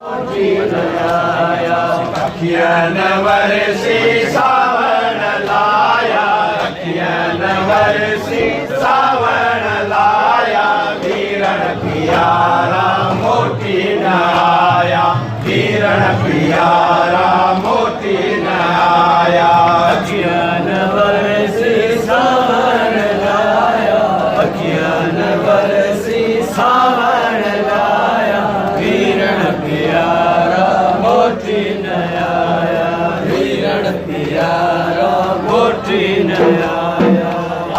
अखियन वरसी सावन लाया, अखियन वरसी सावन लाया, वीरण पियारा मोती न आया, वीरण पियारा मोती न आया। अखियन वरसी सावन लाया, अखियन वरसी सावन लाया, वीरण पियारा मोती न आया, वीरण पियारा मोती न आया।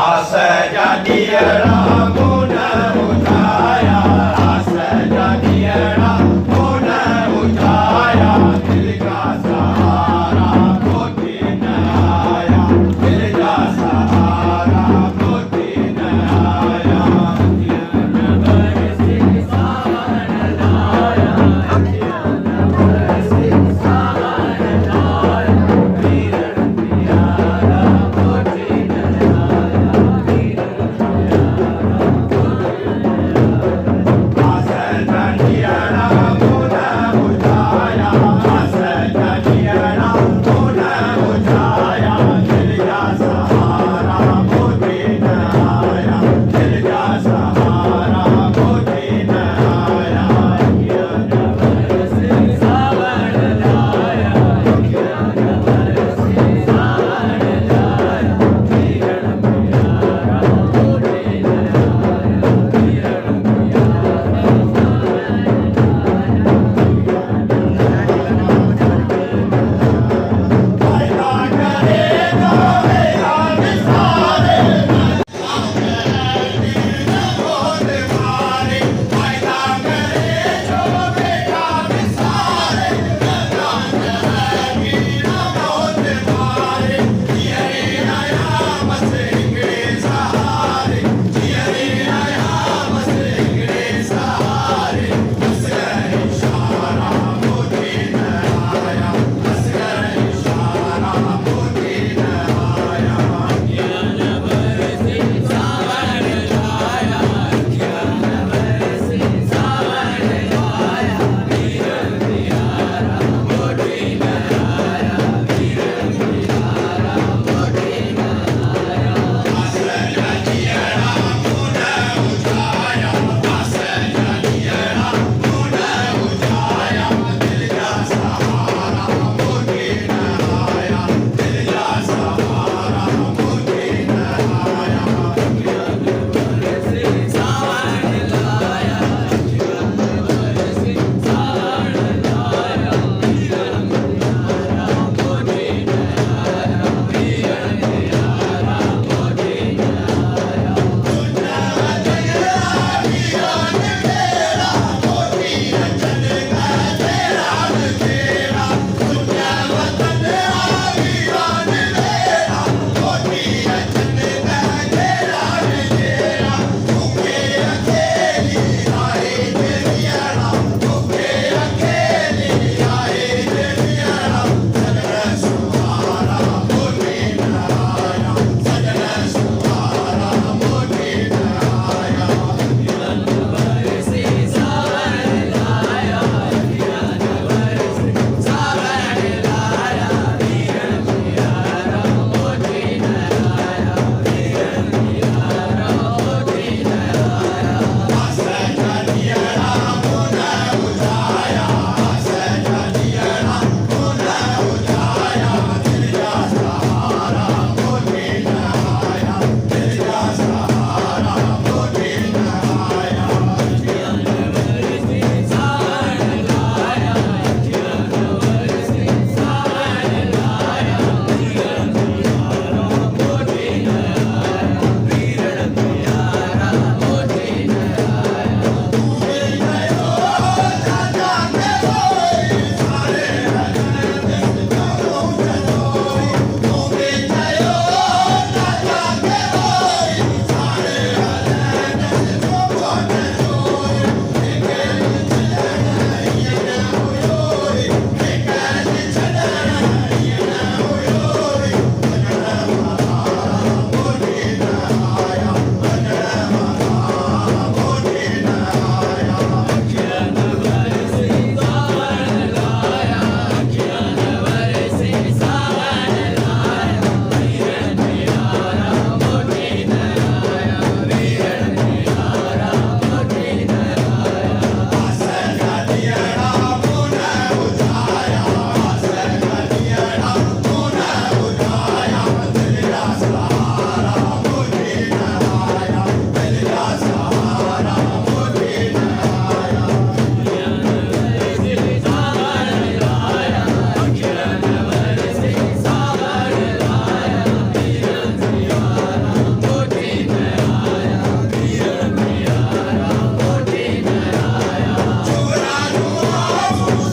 आस जादियरा मुन उठाया, आस जादियरा मुन उठाया, दिल का सहारा मोती न आया, दिल का सहारा मोती न आया। अखियन वरसी सावन लाया, अखियन वरसी सावन लाया, वीरण पियारा मोती न आया, वीरण पियारा Thank you.